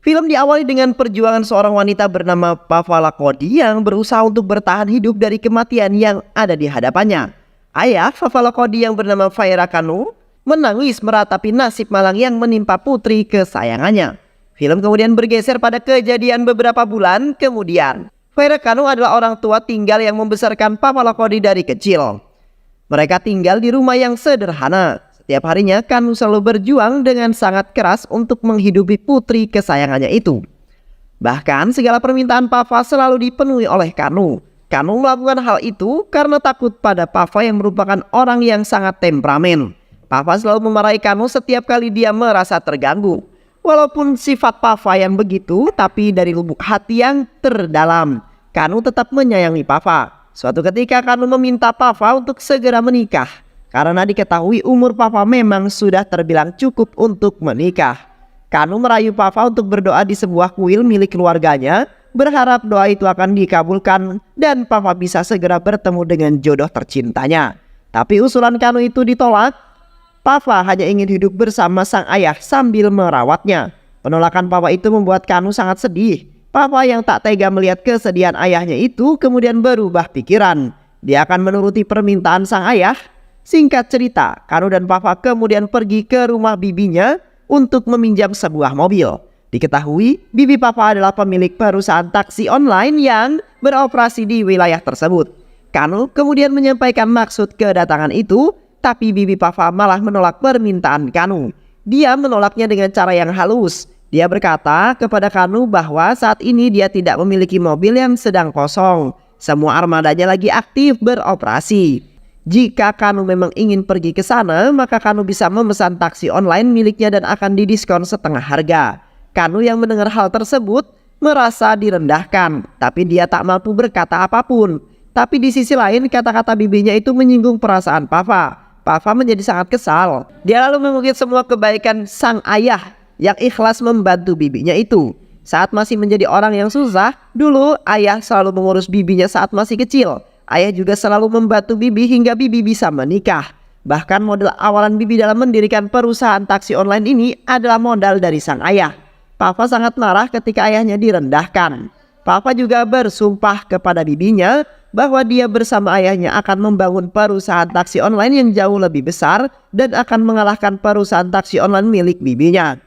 Film diawali dengan perjuangan seorang wanita bernama Pavala Cody yang berusaha untuk bertahan hidup dari kematian yang ada di hadapannya. Ayah Pavala Cody yang bernama Faira Kanu menangis meratapi nasib malang yang menimpa putri kesayangannya. Film kemudian bergeser pada kejadian beberapa bulan kemudian. Faira Kanu adalah orang tua tinggal yang membesarkan Pavala Cody dari kecil. Mereka tinggal di rumah yang sederhana. Setiap harinya Kanu selalu berjuang dengan sangat keras untuk menghidupi putri kesayangannya itu. Bahkan segala permintaan Pava selalu dipenuhi oleh Kanu. Kanu melakukan hal itu karena takut pada Pava yang merupakan orang yang sangat temperamen. Pava selalu memarahi Kanu setiap kali dia merasa terganggu. Walaupun sifat Pava yang begitu, tapi dari lubuk hati yang terdalam, Kanu tetap menyayangi Pava. Suatu ketika Kanu meminta Pava untuk segera menikah. Karena diketahui umur Pava memang sudah terbilang cukup untuk menikah. Kanu merayu Pava untuk berdoa di sebuah kuil milik keluarganya, berharap doa itu akan dikabulkan dan Pava bisa segera bertemu dengan jodoh tercintanya. Tapi usulan Kanu itu ditolak. Pava hanya ingin hidup bersama sang ayah sambil merawatnya. Penolakan Pava itu membuat Kanu sangat sedih. Pava yang tak tega melihat kesedihan ayahnya itu kemudian berubah pikiran. Dia akan menuruti permintaan sang ayah. Singkat cerita, Kanu dan Pava kemudian pergi ke rumah bibinya untuk meminjam sebuah mobil. Diketahui, bibi Pava adalah pemilik perusahaan taksi online yang beroperasi di wilayah tersebut. Kanu kemudian menyampaikan maksud kedatangan itu, tapi bibi Pava malah menolak permintaan Kanu. Dia menolaknya dengan cara yang halus. Dia berkata kepada Kanu bahwa saat ini dia tidak memiliki mobil yang sedang kosong. Semua armadanya lagi aktif beroperasi. Jika Kanu memang ingin pergi ke sana, maka Kanu bisa memesan taksi online miliknya dan akan didiskon setengah harga. Kanu yang mendengar hal tersebut merasa direndahkan, tapi dia tak mampu berkata apapun. Tapi di sisi lain, kata-kata bibinya itu menyinggung perasaan Pava. Pava menjadi sangat kesal. Dia lalu mengungkit semua kebaikan sang ayah yang ikhlas membantu bibinya itu. Saat masih menjadi orang yang susah, dulu ayah selalu mengurus bibinya saat masih kecil. Ayah juga selalu membantu bibi hingga bibi bisa menikah. Bahkan modal awalan bibi dalam mendirikan perusahaan taksi online ini adalah modal dari sang ayah. Pava sangat marah ketika ayahnya direndahkan. Pava juga bersumpah kepada bibinya bahwa dia bersama ayahnya akan membangun perusahaan taksi online yang jauh lebih besar dan akan mengalahkan perusahaan taksi online milik bibinya.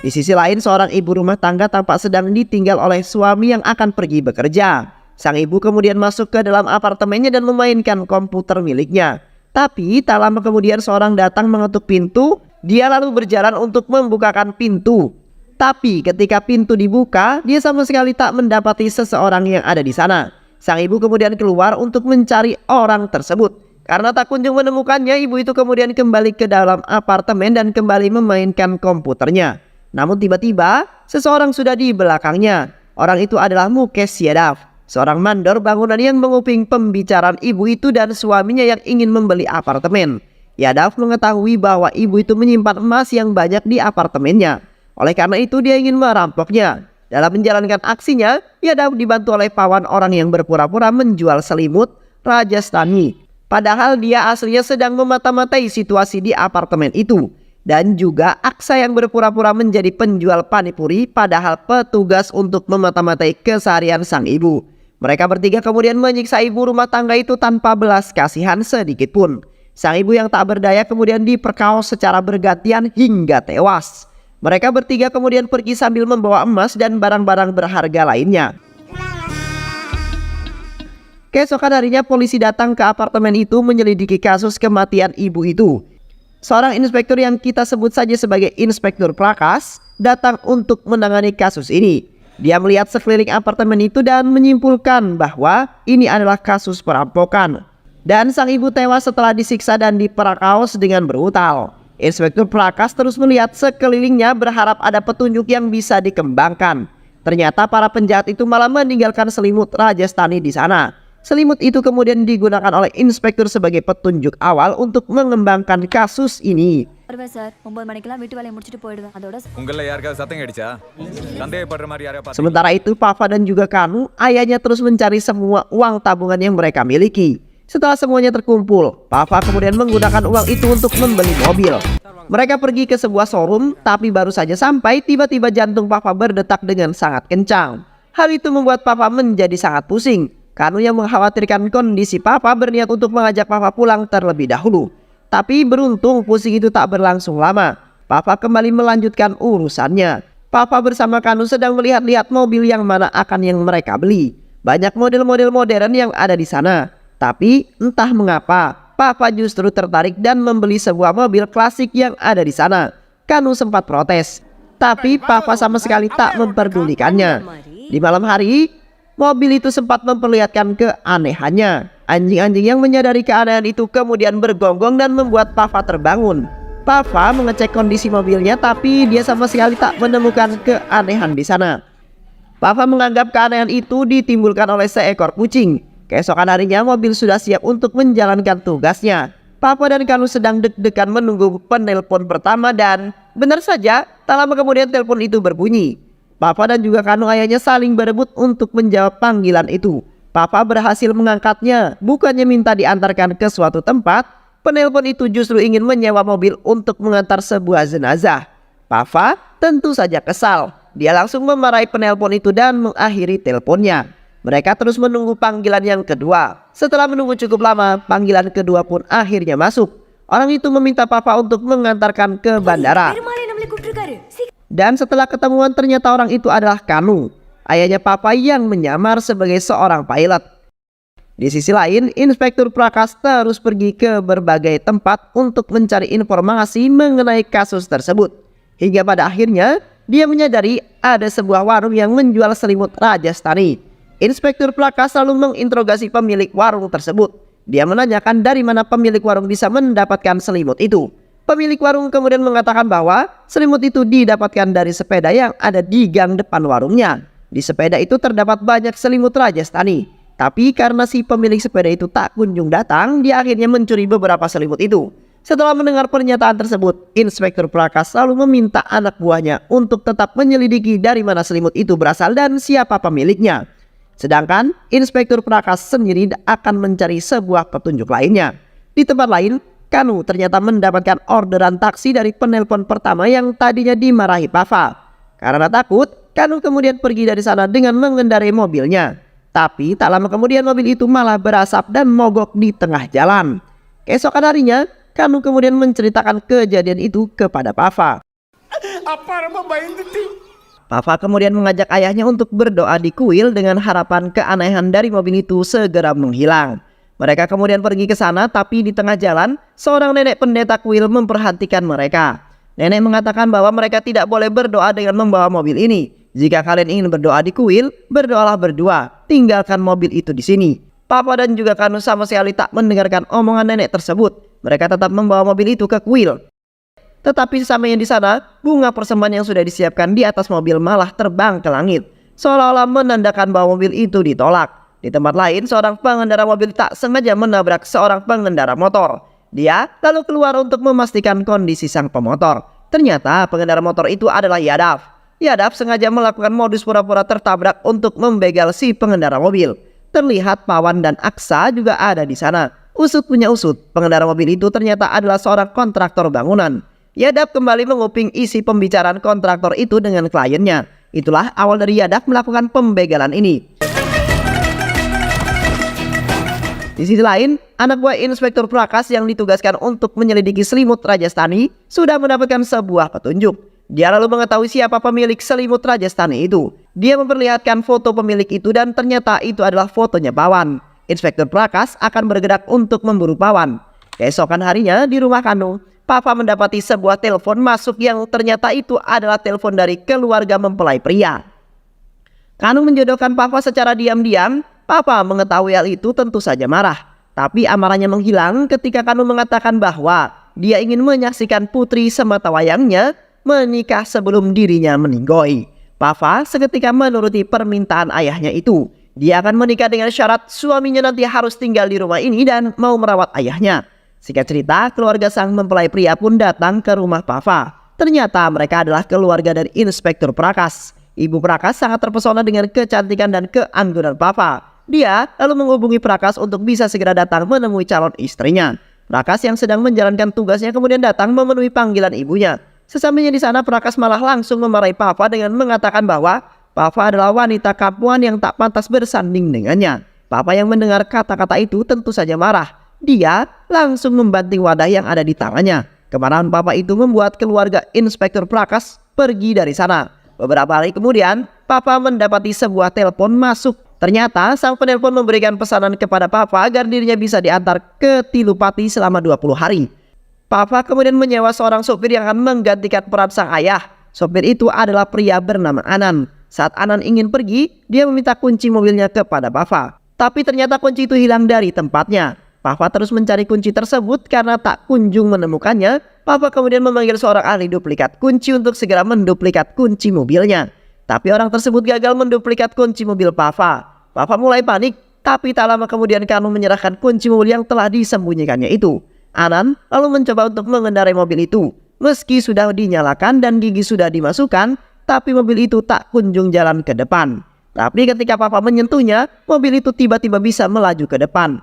Di sisi lain, seorang ibu rumah tangga tampak sedang ditinggal oleh suami yang akan pergi bekerja. Sang ibu kemudian masuk ke dalam apartemennya dan memainkan komputer miliknya. Tapi tak lama kemudian seorang datang mengetuk pintu. Dia lalu berjalan untuk membukakan pintu. Tapi ketika pintu dibuka, dia sama sekali tak mendapati seseorang yang ada di sana. Sang ibu kemudian keluar untuk mencari orang tersebut. Karena tak kunjung menemukannya, ibu itu kemudian kembali ke dalam apartemen dan kembali memainkan komputernya. Namun tiba-tiba seseorang sudah di belakangnya. Orang itu adalah Mukesh Yadav, seorang mandor bangunan yang menguping pembicaraan ibu itu dan suaminya yang ingin membeli apartemen. Yadav mengetahui bahwa ibu itu menyimpan emas yang banyak di apartemennya. Oleh karena itu dia ingin merampoknya. Dalam menjalankan aksinya, Yadav dibantu oleh pawan orang yang berpura-pura menjual selimut Rajasthani. Padahal dia aslinya sedang memata-matai situasi di apartemen itu. Dan juga Aksa yang berpura-pura menjadi penjual panipuri padahal petugas untuk memata-matai keseharian sang ibu. Mereka bertiga kemudian menyiksa ibu rumah tangga itu tanpa belas kasihan sedikit pun. Sang ibu yang tak berdaya kemudian diperkaos secara bergantian hingga tewas. Mereka bertiga kemudian pergi sambil membawa emas dan barang-barang berharga lainnya. Keesokan harinya polisi datang ke apartemen itu menyelidiki kasus kematian ibu itu. Seorang inspektur yang kita sebut saja sebagai Inspektur Prakas datang untuk menangani kasus ini. Dia melihat sekeliling apartemen itu dan menyimpulkan bahwa ini adalah kasus perampokan. Dan sang ibu tewas setelah disiksa dan diperakaos dengan brutal. Inspektur Prakas terus melihat sekelilingnya berharap ada petunjuk yang bisa dikembangkan. Ternyata para penjahat itu malah meninggalkan selimut Rajasthani di sana. Selimut itu kemudian digunakan oleh inspektur sebagai petunjuk awal untuk mengembangkan kasus ini. Sementara itu Pava dan juga Kanu, ayahnya terus mencari semua uang tabungan yang mereka miliki. Setelah semuanya terkumpul, Papa kemudian menggunakan uang itu untuk membeli mobil. Mereka pergi ke sebuah showroom, tapi baru saja sampai tiba-tiba jantung Papa berdetak dengan sangat kencang. Hal itu membuat Papa menjadi sangat pusing. Kanu yang mengkhawatirkan kondisi Papa berniat untuk mengajak Papa pulang terlebih dahulu. Tapi beruntung pusing itu tak berlangsung lama. Papa kembali melanjutkan urusannya. Papa bersama Kanu sedang melihat-lihat mobil yang mana akan yang mereka beli. Banyak model-model modern yang ada di sana. Tapi entah mengapa, Papa justru tertarik dan membeli sebuah mobil klasik yang ada di sana. Kanu sempat protes, tapi Papa sama sekali tak memperdulikannya. Di malam hari, mobil itu sempat memperlihatkan keanehannya. Anjing-anjing yang menyadari keanehan itu kemudian bergonggong dan membuat Papa terbangun. Papa mengecek kondisi mobilnya, tapi dia sama sekali tak menemukan keanehan di sana. Papa menganggap keanehan itu ditimbulkan oleh seekor kucing. Keesokan harinya mobil sudah siap untuk menjalankan tugasnya. Papa dan Kanu sedang deg-degan menunggu penelpon pertama dan benar saja tak lama kemudian telepon itu berbunyi. Papa dan juga Kanu ayahnya saling berebut untuk menjawab panggilan itu. Papa berhasil mengangkatnya, bukannya minta diantarkan ke suatu tempat. Penelpon itu justru ingin menyewa mobil untuk mengantar sebuah jenazah. Papa tentu saja kesal. Dia langsung memarahi penelpon itu dan mengakhiri teleponnya. Mereka terus menunggu panggilan yang kedua. Setelah menunggu cukup lama, panggilan kedua pun akhirnya masuk. Orang itu meminta Papa untuk mengantarkan ke bandara. Dan setelah ketemuan ternyata orang itu adalah Kanu, ayahnya Papa yang menyamar sebagai seorang pilot. Di sisi lain, Inspektur Prakas terus pergi ke berbagai tempat untuk mencari informasi mengenai kasus tersebut. Hingga pada akhirnya, dia menyadari ada sebuah warung yang menjual selimut Rajasthani. Inspektur Prakas selalu menginterogasi pemilik warung tersebut. Dia menanyakan dari mana pemilik warung bisa mendapatkan selimut itu. Pemilik warung kemudian mengatakan bahwa selimut itu didapatkan dari sepeda yang ada di gang depan warungnya. Di sepeda itu terdapat banyak selimut Rajasthani. Tapi karena si pemilik sepeda itu tak kunjung datang, dia akhirnya mencuri beberapa selimut itu. Setelah mendengar pernyataan tersebut, Inspektur Prakas selalu meminta anak buahnya untuk tetap menyelidiki dari mana selimut itu berasal dan siapa pemiliknya. Sedangkan Inspektur Prakas sendiri akan mencari sebuah petunjuk lainnya. Di tempat lain, Kanu ternyata mendapatkan orderan taksi dari penelpon pertama yang tadinya dimarahi Papa. Karena takut, Kanu kemudian pergi dari sana dengan mengendarai mobilnya. Tapi tak lama kemudian mobil itu malah berasap dan mogok di tengah jalan. Keesokan harinya, Kanu kemudian menceritakan kejadian itu kepada Papa. Papa kemudian mengajak ayahnya untuk berdoa di kuil dengan harapan keanehan dari mobil itu segera menghilang. Mereka kemudian pergi ke sana, tapi di tengah jalan, seorang nenek pendeta kuil memperhatikan mereka. Nenek mengatakan bahwa mereka tidak boleh berdoa dengan membawa mobil ini. Jika kalian ingin berdoa di kuil, berdoalah berdua. Tinggalkan mobil itu di sini. Papa dan juga Kanu sama sekali tak mendengarkan omongan nenek tersebut. Mereka tetap membawa mobil itu ke kuil. Tetapi sesamanya di sana, bunga persembahan yang sudah disiapkan di atas mobil malah terbang ke langit, seolah-olah menandakan bahwa mobil itu ditolak. Di tempat lain, seorang pengendara mobil tak sengaja menabrak seorang pengendara motor. Dia lalu keluar untuk memastikan kondisi sang pemotor. Ternyata pengendara motor itu adalah Yadav. Yadav sengaja melakukan modus pura-pura tertabrak untuk membegal si pengendara mobil. Terlihat Pawan dan Aksa juga ada di sana. Usut punya usut, pengendara mobil itu ternyata adalah seorang kontraktor bangunan. Yadav kembali menguping isi pembicaraan kontraktor itu dengan kliennya. Itulah awal dari Yadav melakukan pembegalan ini. Di sisi lain, anak buah Inspektur Prakas yang ditugaskan untuk menyelidiki selimut Rajasthani sudah mendapatkan sebuah petunjuk. Dia lalu mengetahui siapa pemilik selimut Rajasthani itu. Dia memperlihatkan foto pemilik itu dan ternyata itu adalah fotonya Pawan. Inspektur Prakas akan bergerak untuk memburu Pawan. Keesokan harinya di rumah Kanu, Papa mendapati sebuah telepon masuk yang ternyata itu adalah telepon dari keluarga mempelai pria. Kanu menjodohkan Papa secara diam-diam. Papa mengetahui hal itu tentu saja marah. Tapi amarahnya menghilang ketika Kanu mengatakan bahwa dia ingin menyaksikan putri sematawayangnya menikah sebelum dirinya meninggoy. Papa seketika menuruti permintaan ayahnya itu. Dia akan menikah dengan syarat suaminya nanti harus tinggal di rumah ini dan mau merawat ayahnya. Singkat cerita, keluarga sang mempelai pria pun datang ke rumah Papa. Ternyata mereka adalah keluarga dari Inspektur Prakas. Ibu Prakas sangat terpesona dengan kecantikan dan keanggunan Papa. Dia lalu menghubungi Prakas untuk bisa segera datang menemui calon istrinya. Prakas yang sedang menjalankan tugasnya kemudian datang memenuhi panggilan ibunya. Sesampainya di sana, Prakas malah langsung memarahi Papa dengan mengatakan bahwa Papa adalah wanita kampungan yang tak pantas bersanding dengannya. Papa yang mendengar kata-kata itu tentu saja marah. Dia langsung membanting wadah yang ada di tangannya. Kemarahan Papa itu membuat keluarga Inspektur Prakas pergi dari sana. Beberapa hari kemudian, Papa mendapati sebuah telepon masuk. Ternyata sang penelpon memberikan pesanan kepada Papa agar dirinya bisa diantar ke Tilupati selama 20 hari. Papa kemudian menyewa seorang sopir yang akan menggantikan peran sang ayah. Sopir itu adalah pria bernama Anan. Saat Anan ingin pergi, dia meminta kunci mobilnya kepada Papa. Tapi ternyata kunci itu hilang dari tempatnya. Papa terus mencari kunci tersebut karena tak kunjung menemukannya. Papa kemudian memanggil seorang ahli duplikat kunci untuk segera menduplikat kunci mobilnya. Tapi orang tersebut gagal menduplikat kunci mobil Papa. Papa mulai panik, tapi tak lama kemudian Kanu menyerahkan kunci mobil yang telah disembunyikannya itu. Anan lalu mencoba untuk mengendarai mobil itu. Meski sudah dinyalakan dan gigi sudah dimasukkan, tapi mobil itu tak kunjung jalan ke depan. Tapi ketika Papa menyentuhnya, mobil itu tiba-tiba bisa melaju ke depan.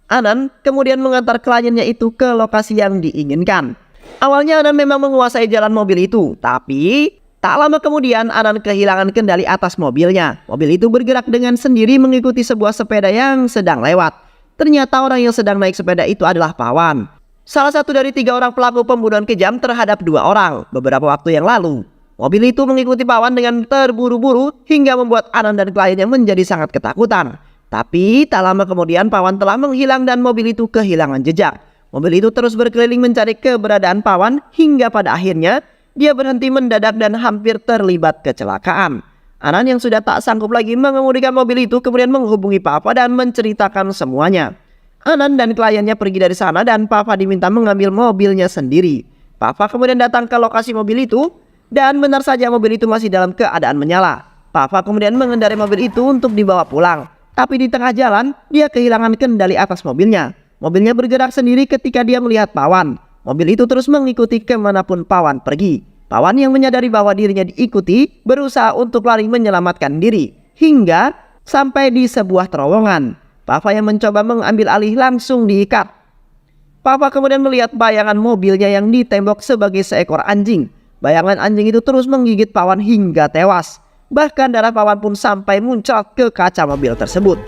Anan kemudian mengantar kliennya itu ke lokasi yang diinginkan. Awalnya Anan memang menguasai jalan mobil itu, tapi tak lama kemudian Anan kehilangan kendali atas mobilnya. Mobil itu bergerak dengan sendiri mengikuti sebuah sepeda yang sedang lewat. Ternyata orang yang sedang naik sepeda itu adalah Pawan. Salah satu dari 3 orang pelaku pembunuhan kejam terhadap 2 orang beberapa waktu yang lalu. Mobil itu mengikuti Pawan dengan terburu-buru hingga membuat Anan dan kliennya menjadi sangat ketakutan. Tapi tak lama kemudian Pawan telah menghilang dan mobil itu kehilangan jejak. Mobil itu terus berkeliling mencari keberadaan Pawan hingga pada akhirnya dia berhenti mendadak dan hampir terlibat kecelakaan. Anan yang sudah tak sanggup lagi mengemudikan mobil itu kemudian menghubungi Papa dan menceritakan semuanya. Anan dan kliennya pergi dari sana dan Papa diminta mengambil mobilnya sendiri. Papa kemudian datang ke lokasi mobil itu. Dan benar saja mobil itu masih dalam keadaan menyala. Papa kemudian mengendarai mobil itu untuk dibawa pulang. Tapi di tengah jalan, dia kehilangan kendali atas mobilnya. Mobilnya bergerak sendiri ketika dia melihat Pawan. Mobil itu terus mengikuti kemanapun Pawan pergi. Pawan yang menyadari bahwa dirinya diikuti, berusaha untuk lari menyelamatkan diri. Hingga sampai di sebuah terowongan. Papa yang mencoba mengambil alih langsung diikat. Papa kemudian melihat bayangan mobilnya yang ditembok sebagai seekor anjing. Bayangan anjing itu terus menggigit Pawan hingga tewas. Bahkan darah Pawan pun sampai muncrat ke kaca mobil tersebut.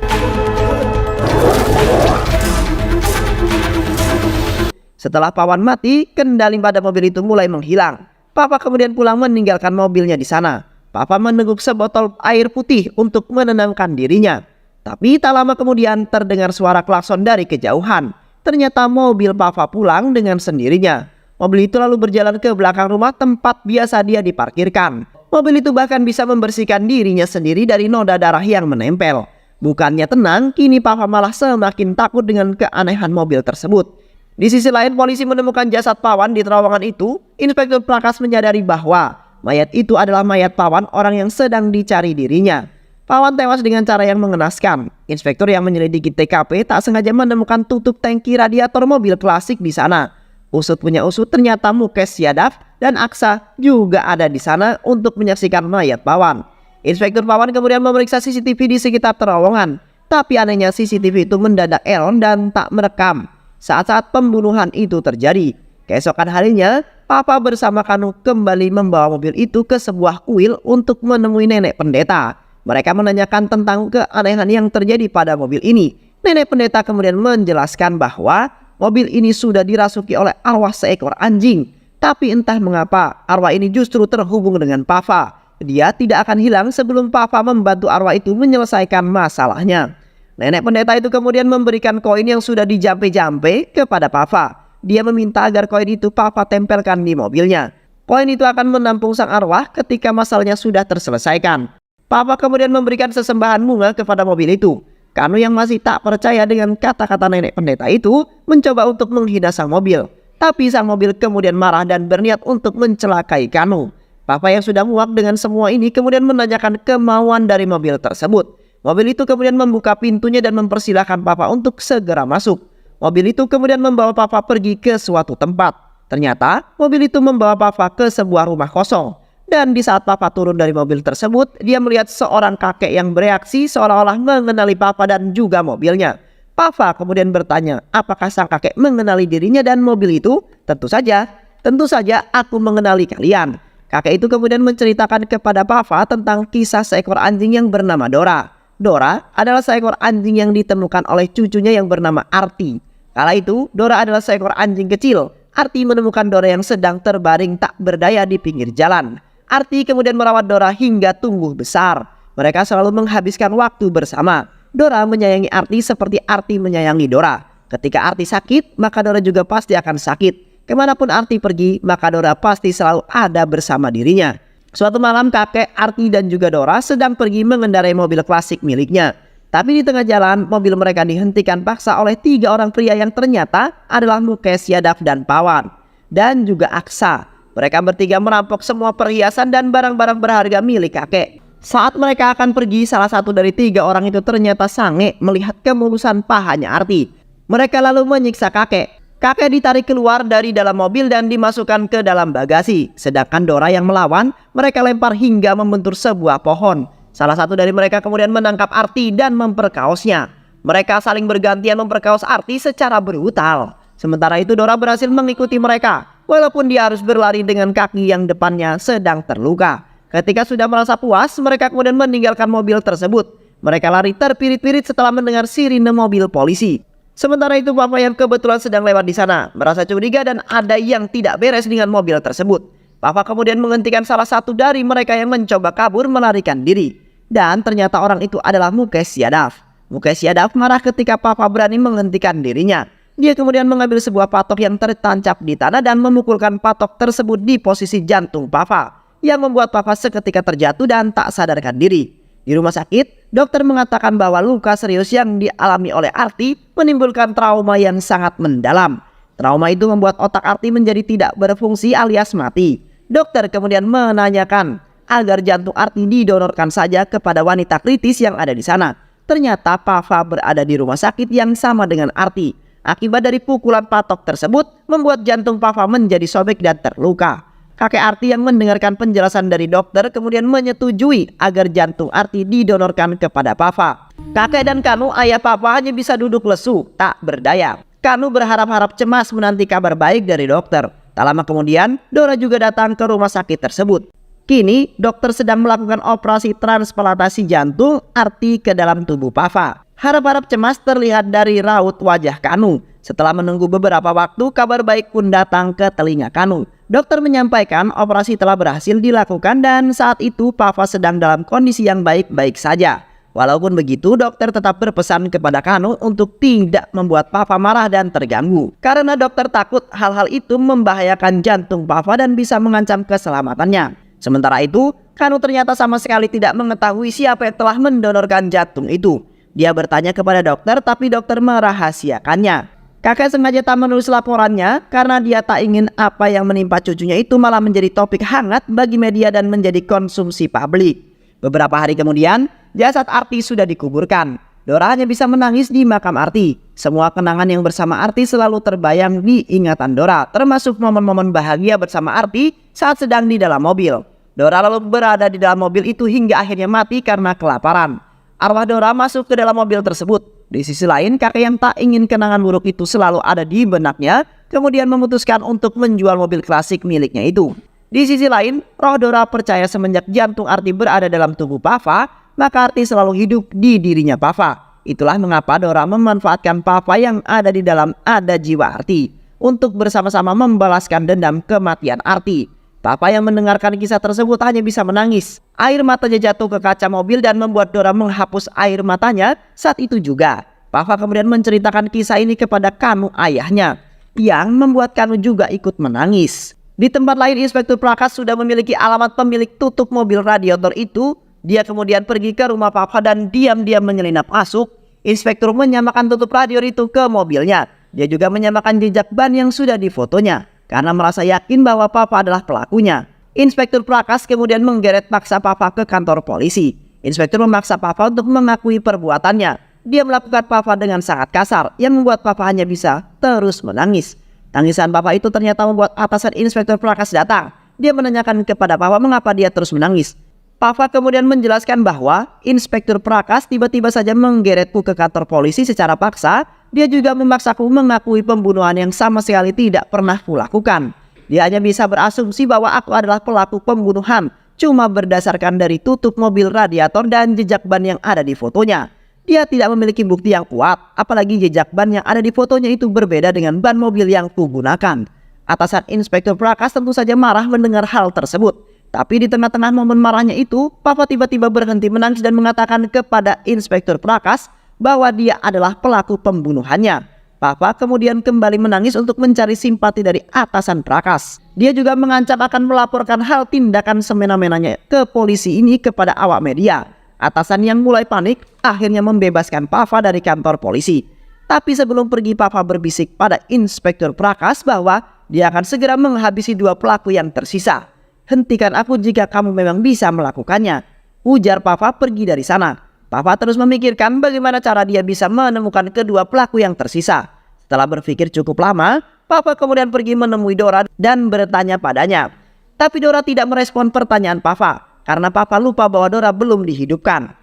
Setelah Pawan mati, kendali pada mobil itu mulai menghilang. Papa kemudian pulang meninggalkan mobilnya di sana. Papa meneguk sebotol air putih untuk menenangkan dirinya. Tapi tak lama kemudian terdengar suara klakson dari kejauhan. Ternyata mobil Papa pulang dengan sendirinya. Mobil itu lalu berjalan ke belakang rumah tempat biasa dia diparkirkan. Mobil itu bahkan bisa membersihkan dirinya sendiri dari noda darah yang menempel. Bukannya tenang, kini Papa malah semakin takut dengan keanehan mobil tersebut. Di sisi lain, polisi menemukan jasad Pawan di terowongan itu. Inspektur Prakas menyadari bahwa mayat itu adalah mayat Pawan, orang yang sedang dicari dirinya. Pawan tewas dengan cara yang mengenaskan. Inspektur yang menyelidiki TKP tak sengaja menemukan tutup tangki radiator mobil klasik di sana. Usut punya usut, ternyata Mukes Yadav dan Aksa juga ada di sana untuk menyaksikan mayat Pawan. Inspektur Pawan kemudian memeriksa CCTV di sekitar terowongan. Tapi anehnya CCTV itu mendadak error dan tak merekam saat-saat pembunuhan itu terjadi. Keesokan harinya, Papa bersama Kanu kembali membawa mobil itu ke sebuah kuil untuk menemui nenek pendeta. Mereka menanyakan tentang keanehan yang terjadi pada mobil ini. Nenek pendeta kemudian menjelaskan bahwa mobil ini sudah dirasuki oleh arwah seekor anjing. Tapi entah mengapa arwah ini justru terhubung dengan Papa. Dia tidak akan hilang sebelum Papa membantu arwah itu menyelesaikan masalahnya. Nenek pendeta itu kemudian memberikan koin yang sudah dijampe-jampe kepada Papa. Dia meminta agar koin itu Papa tempelkan di mobilnya. Koin itu akan menampung sang arwah ketika masalahnya sudah terselesaikan. Papa kemudian memberikan sesembahan bunga kepada mobil itu. Kanu yang masih tak percaya dengan kata-kata nenek pendeta itu mencoba untuk menghina sang mobil. Tapi sang mobil kemudian marah dan berniat untuk mencelakai Kanu. Papa yang sudah muak dengan semua ini kemudian menanyakan kemauan dari mobil tersebut. Mobil itu kemudian membuka pintunya dan mempersilahkan Papa untuk segera masuk. Mobil itu kemudian membawa Papa pergi ke suatu tempat. Ternyata mobil itu membawa Papa ke sebuah rumah kosong. Dan di saat Papa turun dari mobil tersebut, dia melihat seorang kakek yang bereaksi seolah-olah mengenali Papa dan juga mobilnya. Papa kemudian bertanya, apakah sang kakek mengenali dirinya dan mobil itu? Tentu saja aku mengenali kalian. Kakek itu kemudian menceritakan kepada Papa tentang kisah seekor anjing yang bernama Dora. Dora adalah seekor anjing yang ditemukan oleh cucunya yang bernama Arti. Kala itu, Dora adalah seekor anjing kecil. Arti menemukan Dora yang sedang terbaring tak berdaya di pinggir jalan. Arti kemudian merawat Dora hingga tumbuh besar. Mereka selalu menghabiskan waktu bersama. Dora menyayangi Arti seperti Arti menyayangi Dora. Ketika Arti sakit, maka Dora juga pasti akan sakit. Kemanapun Arti pergi, maka Dora pasti selalu ada bersama dirinya. Suatu malam kakek, Arti dan juga Dora sedang pergi mengendarai mobil klasik miliknya. Tapi di tengah jalan, mobil mereka dihentikan paksa oleh 3 orang pria yang ternyata adalah Mukes, Yadav, dan Pawan. Dan juga Aksa. Mereka bertiga merampok semua perhiasan dan barang-barang berharga milik kakek. Saat mereka akan pergi, salah satu dari 3 orang itu ternyata sange melihat kemulusan pahanya Arti. Mereka lalu menyiksa kakek. Kakek ditarik keluar dari dalam mobil dan dimasukkan ke dalam bagasi. Sedangkan Dora yang melawan, mereka lempar hingga membentur sebuah pohon. Salah satu dari mereka kemudian menangkap Arti dan memperkaosnya. Mereka saling bergantian memperkaos Arti secara brutal. Sementara itu Dora berhasil mengikuti mereka, walaupun dia harus berlari dengan kaki yang depannya sedang terluka. Ketika sudah merasa puas, mereka kemudian meninggalkan mobil tersebut. Mereka lari terpirit-pirit setelah mendengar sirine mobil polisi. Sementara itu Papa yang kebetulan sedang lewat di sana merasa curiga dan ada yang tidak beres dengan mobil tersebut. Papa kemudian menghentikan salah satu dari mereka yang mencoba kabur melarikan diri. Dan ternyata orang itu adalah Mukes Yadav. Mukes Yadav marah ketika Papa berani menghentikan dirinya. Dia kemudian mengambil sebuah patok yang tertancap di tanah dan memukulkan patok tersebut di posisi jantung Papa, yang membuat Papa seketika terjatuh dan tak sadarkan diri. Di rumah sakit, dokter mengatakan bahwa luka serius yang dialami oleh Arti menimbulkan trauma yang sangat mendalam. Trauma itu membuat otak Arti menjadi tidak berfungsi alias mati. Dokter kemudian menanyakan agar jantung Arti didonorkan saja kepada wanita kritis yang ada di sana. Ternyata Papa berada di rumah sakit yang sama dengan Arti. Akibat dari pukulan patok tersebut membuat jantung Papa menjadi sobek dan terluka. Kakek Arti yang mendengarkan penjelasan dari dokter kemudian menyetujui agar jantung Arti didonorkan kepada Papa. Kakek dan Kanu, ayah Papa, hanya bisa duduk lesu, tak berdaya. Kanu berharap-harap cemas menanti kabar baik dari dokter. Tak lama kemudian, Dora juga datang ke rumah sakit tersebut. Kini, dokter sedang melakukan operasi transplantasi jantung Arti ke dalam tubuh Papa. Harap-harap cemas terlihat dari raut wajah Kanu. Setelah menunggu beberapa waktu, kabar baik pun datang ke telinga Kanu. Dokter menyampaikan operasi telah berhasil dilakukan dan saat itu Papa sedang dalam kondisi yang baik-baik saja. Walaupun begitu, dokter tetap berpesan kepada Kanu untuk tidak membuat Papa marah dan terganggu. Karena dokter takut hal-hal itu membahayakan jantung Papa dan bisa mengancam keselamatannya. Sementara itu, Kanu ternyata sama sekali tidak mengetahui siapa yang telah mendonorkan jantung itu. Dia bertanya kepada dokter, tapi dokter merahasiakannya. Kakek sengaja tak menulis laporannya karena dia tak ingin apa yang menimpa cucunya itu malah menjadi topik hangat bagi media dan menjadi konsumsi publik. Beberapa hari kemudian, jasad Arti sudah dikuburkan. Dora hanya bisa menangis di makam Arti. Semua kenangan yang bersama Arti selalu terbayang di ingatan Dora, termasuk momen-momen bahagia bersama Arti saat sedang di dalam mobil. Dora lalu berada di dalam mobil itu hingga akhirnya mati karena kelaparan. Arwah Dora masuk ke dalam mobil tersebut. Di sisi lain, kakek yang tak ingin kenangan buruk itu selalu ada di benaknya, kemudian memutuskan untuk menjual mobil klasik miliknya itu. Di sisi lain, roh Dora percaya semenjak jantung Arti berada dalam tubuh Papa, maka Arti selalu hidup di dirinya Papa. Itulah mengapa Dora memanfaatkan Papa yang ada di dalam ada jiwa Arti untuk bersama-sama membalaskan dendam kematian Arti. Papa yang mendengarkan kisah tersebut hanya bisa menangis. Air matanya jatuh ke kaca mobil dan membuat Dora menghapus air matanya saat itu juga. Papa kemudian menceritakan kisah ini kepada Kanu, ayahnya, yang membuat Kanu juga ikut menangis. Di tempat lain, Inspektur Prakas sudah memiliki alamat pemilik tutup mobil radiator itu. Dia kemudian pergi ke rumah Papa dan diam-diam menyelinap masuk. Inspektur menyamakan tutup radiator itu ke mobilnya. Dia juga menyamakan jejak ban yang sudah difotonya karena merasa yakin bahwa Papa adalah pelakunya. Inspektur Prakas kemudian menggeret paksa Papa ke kantor polisi. Inspektur memaksa Papa untuk mengakui perbuatannya. Dia melakukan Papa dengan sangat kasar yang membuat Papa hanya bisa terus menangis. Tangisan Papa itu ternyata membuat atasan Inspektur Prakas datang. dia menanyakan kepada Papa mengapa dia terus menangis. Papa kemudian menjelaskan bahwa Inspektur Prakas tiba-tiba saja menggeretku ke kantor polisi secara paksa. Dia juga memaksaku mengakui pembunuhan yang sama sekali tidak pernah kulakukan. Dia hanya bisa berasumsi bahwa aku adalah pelaku pembunuhan cuma berdasarkan dari tutup mobil, radiator, dan jejak ban yang ada di fotonya. Dia tidak memiliki bukti yang kuat, apalagi jejak ban yang ada di fotonya itu berbeda dengan ban mobil yang kugunakan. Atasan Inspektur Prakas tentu saja marah mendengar hal tersebut. Tapi di tengah-tengah momen marahnya itu, Papa tiba-tiba berhenti menangis dan mengatakan kepada Inspektur Prakas bahwa dia adalah pelaku pembunuhannya. Papa kemudian kembali menangis untuk mencari simpati dari atasan Prakas. Dia juga mengancam akan melaporkan hal tindakan semena-menanya ke polisi ini kepada awak media. Atasan yang mulai panik akhirnya membebaskan Papa dari kantor polisi. Tapi sebelum pergi, Papa berbisik pada Inspektur Prakas bahwa dia akan segera menghabisi 2 pelaku yang tersisa. "Hentikan aku jika kamu memang bisa melakukannya," ujar Papa pergi dari sana. Papa terus memikirkan bagaimana cara dia bisa menemukan kedua pelaku yang tersisa. Setelah berpikir cukup lama, Papa kemudian pergi menemui Dora dan bertanya padanya. Tapi Dora tidak merespon pertanyaan Papa karena Papa lupa bahwa Dora belum dihidupkan.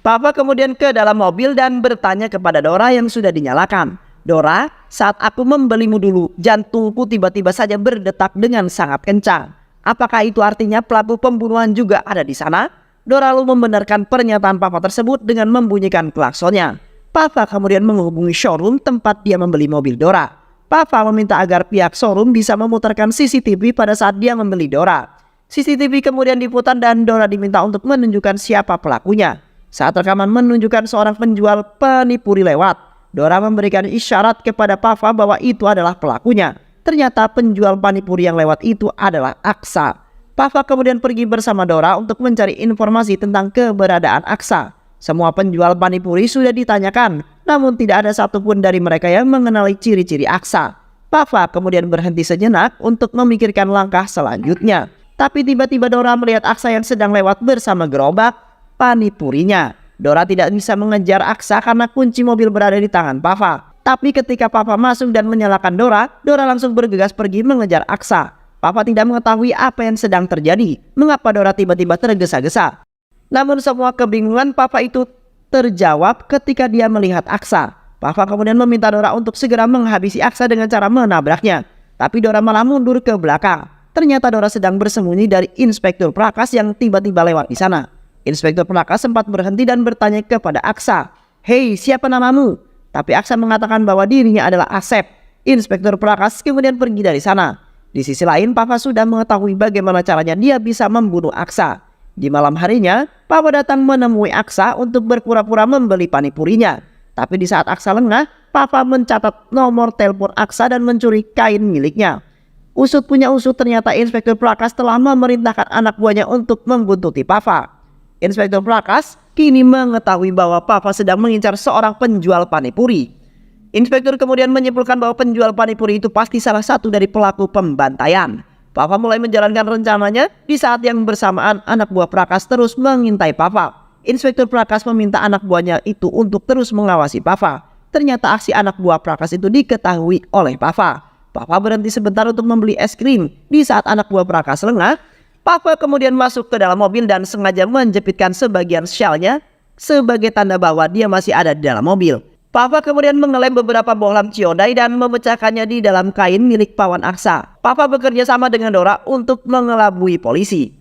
Papa kemudian ke dalam mobil dan bertanya kepada Dora yang sudah dinyalakan. "Dora, saat aku membelimu dulu, jantungku tiba-tiba saja berdetak dengan sangat kencang. Apakah itu artinya pelaku pembunuhan juga ada di sana?" Dora lalu membenarkan pernyataan Papa tersebut dengan membunyikan klaksonnya. Papa kemudian menghubungi showroom tempat dia membeli mobil Dora. Papa meminta agar pihak showroom bisa memutarkan CCTV pada saat dia membeli Dora. CCTV kemudian diputar dan Dora diminta untuk menunjukkan siapa pelakunya. Saat rekaman menunjukkan seorang penjual panipuri lewat, Dora memberikan isyarat kepada Papa bahwa itu adalah pelakunya. Ternyata penjual panipuri yang lewat itu adalah Aksa. Papa kemudian pergi bersama Dora untuk mencari informasi tentang keberadaan Aksa. Semua penjual panipuri sudah ditanyakan, namun tidak ada satupun dari mereka yang mengenali ciri-ciri Aksa. Papa kemudian berhenti sejenak untuk memikirkan langkah selanjutnya. Tapi tiba-tiba Dora melihat Aksa yang sedang lewat bersama gerobak panipurinya. Dora tidak bisa mengejar Aksa karena kunci mobil berada di tangan Papa. Tapi ketika Papa masuk dan menyalakan Dora, Dora langsung bergegas pergi mengejar Aksa. Papa tidak mengetahui apa yang sedang terjadi, mengapa Dora tiba-tiba tergesa-gesa. Namun semua kebingungan Papa itu terjawab ketika dia melihat Aksa. Papa kemudian meminta Dora untuk segera menghabisi Aksa dengan cara menabraknya. Tapi Dora malah mundur ke belakang. Ternyata Dora sedang bersembunyi dari Inspektur Prakas yang tiba-tiba lewat di sana. Inspektur Prakas sempat berhenti dan bertanya kepada Aksa, "Hei, siapa namamu?" Tapi Aksa mengatakan bahwa dirinya adalah Asep. Inspektur Prakas kemudian pergi dari sana. Di sisi lain, Papa sudah mengetahui bagaimana caranya dia bisa membunuh Aksa. Di malam harinya, Papa datang menemui Aksa untuk berpura-pura membeli panipurinya. Tapi di saat Aksa lengah, Papa mencatat nomor telepon Aksa dan mencuri kain miliknya. Usut punya usut, ternyata Inspektur Prakas telah memerintahkan anak buahnya untuk membuntuti Papa. Inspektur Prakas kini mengetahui bahwa Papa sedang mengincar seorang penjual panipuri. Inspektur kemudian menyimpulkan bahwa penjual panipuri itu pasti salah satu dari pelaku pembantaian. Papa mulai menjalankan rencananya. Di saat yang bersamaan, anak buah Prakas terus mengintai Papa. Inspektur Prakas meminta anak buahnya itu untuk terus mengawasi Papa. Ternyata aksi anak buah Prakas itu diketahui oleh Papa. Papa berhenti sebentar untuk membeli es krim. Di saat anak buah Prakas lengah, Papa kemudian masuk ke dalam mobil dan sengaja menjepitkan sebagian syalnya sebagai tanda bahwa dia masih ada di dalam mobil. Papa kemudian mengelem beberapa bohlam ciodai dan memecahkannya di dalam kain milik Pawan Aksa. Papa bekerja sama dengan Dora untuk mengelabui polisi.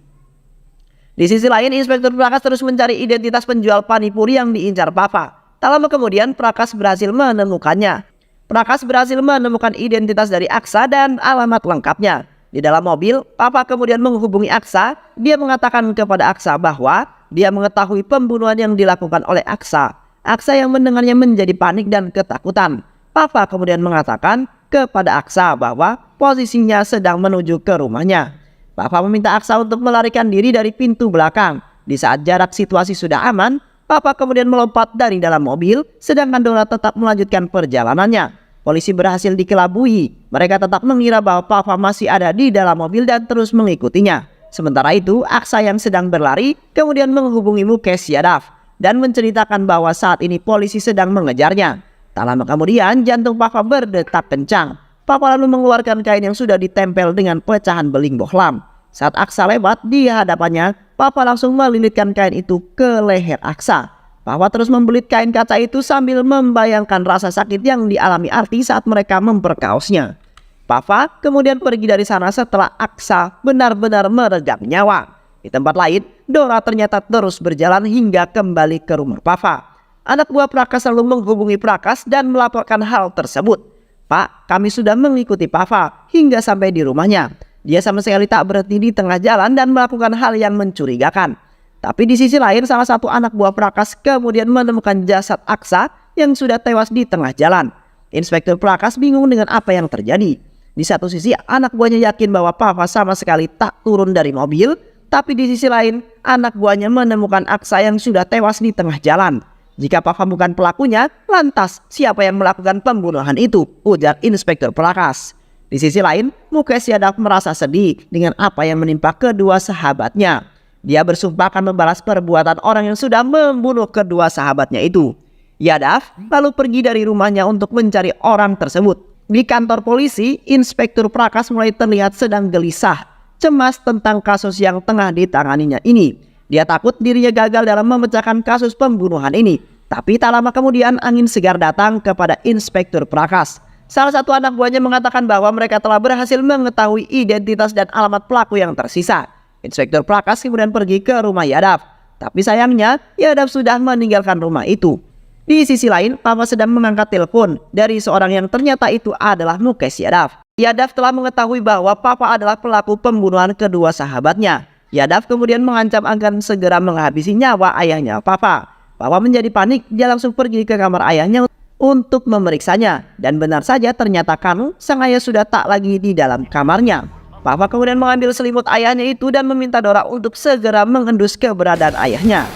Di sisi lain, Inspektur Prakas terus mencari identitas penjual panipuri yang diincar Papa. Tak lama kemudian, Prakas berhasil menemukannya. Prakas berhasil menemukan identitas dari Aksa dan alamat lengkapnya. Di dalam mobil, Papa kemudian menghubungi Aksa. Dia mengatakan kepada Aksa bahwa dia mengetahui pembunuhan yang dilakukan oleh Aksa. Aksa yang mendengarnya menjadi panik dan ketakutan. Papa kemudian mengatakan kepada Aksa bahwa posisinya sedang menuju ke rumahnya. Papa meminta Aksa untuk melarikan diri dari pintu belakang. Di saat jarak situasi sudah aman, Papa kemudian melompat dari dalam mobil, sedangkan Dora tetap melanjutkan perjalanannya. Polisi berhasil dikelabui. Mereka tetap mengira bahwa Papa masih ada di dalam mobil dan terus mengikutinya. Sementara itu, Aksa yang sedang berlari kemudian menghubungi Mukesh Yadav dan menceritakan bahwa saat ini polisi sedang mengejarnya. Tak lama kemudian, jantung Papa berdetak kencang. Papa lalu mengeluarkan kain yang sudah ditempel dengan pecahan beling bohlam. Saat Aksa lewat di hadapannya, Papa langsung melilitkan kain itu ke leher Aksa. Papa terus membelit kain kaca itu sambil membayangkan rasa sakit yang dialami Arti saat mereka memperkaosnya. Papa kemudian pergi dari sana setelah Aksa benar-benar meregang nyawa. Di tempat lain, Dora ternyata terus berjalan hingga kembali ke rumah Papa. Anak buah Prakas lalu menghubungi Prakas dan melaporkan hal tersebut. "Pak, kami sudah mengikuti Papa hingga sampai di rumahnya. Dia sama sekali tak berhenti di tengah jalan dan melakukan hal yang mencurigakan." Tapi di sisi lain, salah satu anak buah Prakas kemudian menemukan jasad Aksa yang sudah tewas di tengah jalan. Inspektur Prakas bingung dengan apa yang terjadi. Di satu sisi, anak buahnya yakin bahwa Papa sama sekali tak turun dari mobil, tapi di sisi lain, anak buahnya menemukan Aksa yang sudah tewas di tengah jalan. "Jika Papa bukan pelakunya, lantas siapa yang melakukan pembunuhan itu?" ujar Inspektur Prakas. Di sisi lain, Mukesh Yadav merasa sedih dengan apa yang menimpa kedua sahabatnya. Dia bersumpah akan membalas perbuatan orang yang sudah membunuh kedua sahabatnya itu. Yadav lalu pergi dari rumahnya untuk mencari orang tersebut. Di kantor polisi, Inspektur Prakas mulai terlihat sedang gelisah, cemas tentang kasus yang tengah ditanganinya ini. Dia takut dirinya gagal dalam memecahkan kasus pembunuhan ini. Tapi tak lama kemudian angin segar datang kepada Inspektur Prakas. Salah satu anak buahnya mengatakan bahwa mereka telah berhasil mengetahui identitas dan alamat pelaku yang tersisa. Inspektur Prakas kemudian pergi ke rumah Yadav. Tapi sayangnya, Yadav sudah meninggalkan rumah itu. Di sisi lain, Papa sedang mengangkat telepon dari seorang yang ternyata itu adalah Mukesh Yadav. Yadav telah mengetahui bahwa Papa adalah pelaku pembunuhan kedua sahabatnya. Yadav kemudian mengancam akan segera menghabisi nyawa ayahnya Papa. Papa menjadi panik, dia langsung pergi ke kamar ayahnya untuk memeriksanya. Dan benar saja ternyata Kanu, sang ayah sudah tak lagi di dalam kamarnya. Papa kemudian mengambil selimut ayahnya itu dan meminta Dora untuk segera mengendus keberadaan ayahnya.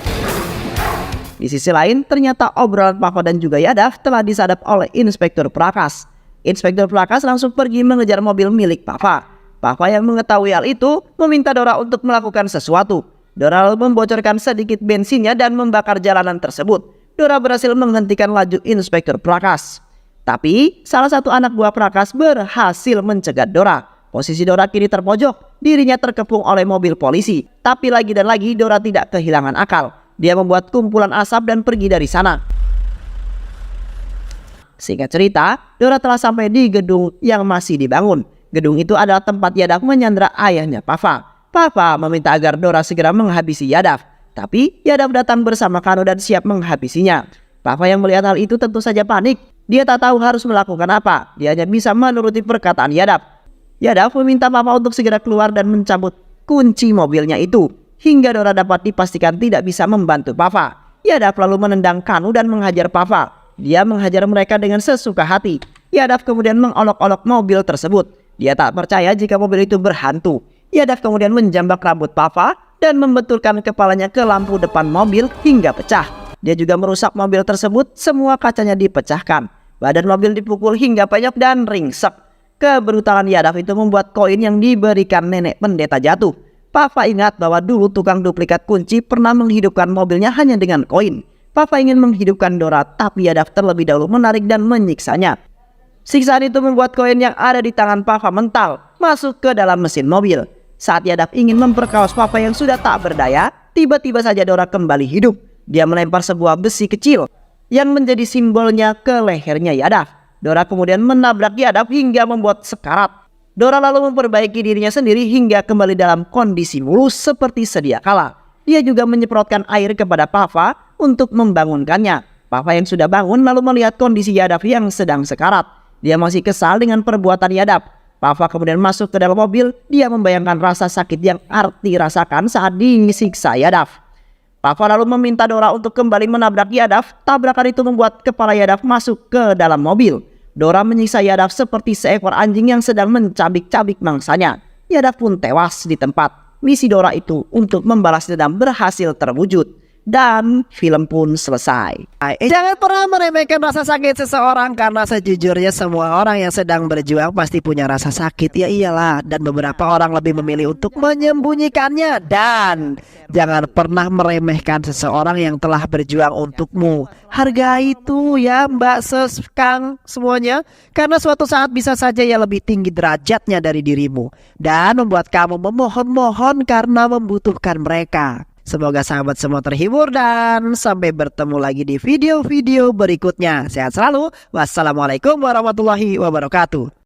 Di sisi lain, ternyata obrolan Papa dan juga Yadav telah disadap oleh Inspektur Prakas. Inspektur Prakas langsung pergi mengejar mobil milik Papa. Papa yang mengetahui hal itu meminta Dora untuk melakukan sesuatu. Dora lalu membocorkan sedikit bensinnya dan membakar jalanan tersebut. Dora berhasil menghentikan laju Inspektur Prakas. Tapi salah satu anak buah Prakas berhasil mencegat Dora. Posisi Dora kini terpojok, dirinya terkepung oleh mobil polisi. Tapi lagi dan lagi Dora tidak kehilangan akal. Dia membuat kumpulan asap dan pergi dari sana. Singkat cerita, Dora telah sampai di gedung yang masih dibangun. Gedung itu adalah tempat Yadav menyandra ayahnya Papa. Papa meminta agar Dora segera menghabisi Yadav. Tapi Yadav datang bersama Kanu dan siap menghabisinya. Papa yang melihat hal itu tentu saja panik. Dia tak tahu harus melakukan apa. Dia hanya bisa menuruti perkataan Yadav. Yadav meminta Papa untuk segera keluar dan mencabut kunci mobilnya itu. Hingga Dora dapat dipastikan tidak bisa membantu Papa. Yadav lalu menendang Kanu dan menghajar Papa. Dia menghajar mereka dengan sesuka hati. Yadav kemudian mengolok-olok mobil tersebut. Dia tak percaya jika mobil itu berhantu. Yadav kemudian menjambak rambut Papa dan membetulkan kepalanya ke lampu depan mobil hingga pecah. Dia juga merusak mobil tersebut, semua kacanya dipecahkan. Badan mobil dipukul hingga penyok dan ringsek. Kebrutalan Yadav itu membuat koin yang diberikan nenek pendeta jatuh. Papa ingat bahwa dulu tukang duplikat kunci pernah menghidupkan mobilnya hanya dengan koin. Papa ingin menghidupkan Dora, tapi Yadav terlebih dahulu menarik dan menyiksanya. Siksaan itu membuat koin yang ada di tangan Papa mental masuk ke dalam mesin mobil. Saat Yadav ingin memperkaos Papa yang sudah tak berdaya, tiba-tiba saja Dora kembali hidup. Dia melempar sebuah besi kecil yang menjadi simbolnya ke lehernya Yadav. Dora kemudian menabrak Yadav hingga membuat sekarat. Dora lalu memperbaiki dirinya sendiri hingga kembali dalam kondisi mulus seperti sedia kala. Dia juga menyemprotkan air kepada Papa untuk membangunkannya. Papa yang sudah bangun lalu melihat kondisi Yadav yang sedang sekarat. Dia masih kesal dengan perbuatan Yadav. Papa kemudian masuk ke dalam mobil. Dia membayangkan rasa sakit yang Arti rasakan saat disiksa Yadav. Papa lalu meminta Dora untuk kembali menabrak Yadav. Tabrakan itu membuat kepala Yadav masuk ke dalam mobil. Dora menyiksa Yadav seperti seekor anjing yang sedang mencabik-cabik mangsanya. Yadav pun tewas di tempat. Misi Dora itu untuk membalas dendam berhasil terwujud. Dan film pun selesai. Jangan pernah meremehkan rasa sakit seseorang, karena sejujurnya semua orang yang sedang berjuang pasti punya rasa sakit. Ya iyalah, dan beberapa orang lebih memilih untuk menyembunyikannya. Dan jangan pernah meremehkan seseorang yang telah berjuang untukmu. Hargai itu ya Mbak, Ses, Kang, semuanya. Karena suatu saat bisa saja ya lebih tinggi derajatnya dari dirimu, dan membuat kamu memohon-mohon karena membutuhkan mereka. Semoga sahabat semua terhibur, dan sampai bertemu lagi di video-video berikutnya. Sehat selalu. Wassalamualaikum warahmatullahi wabarakatuh.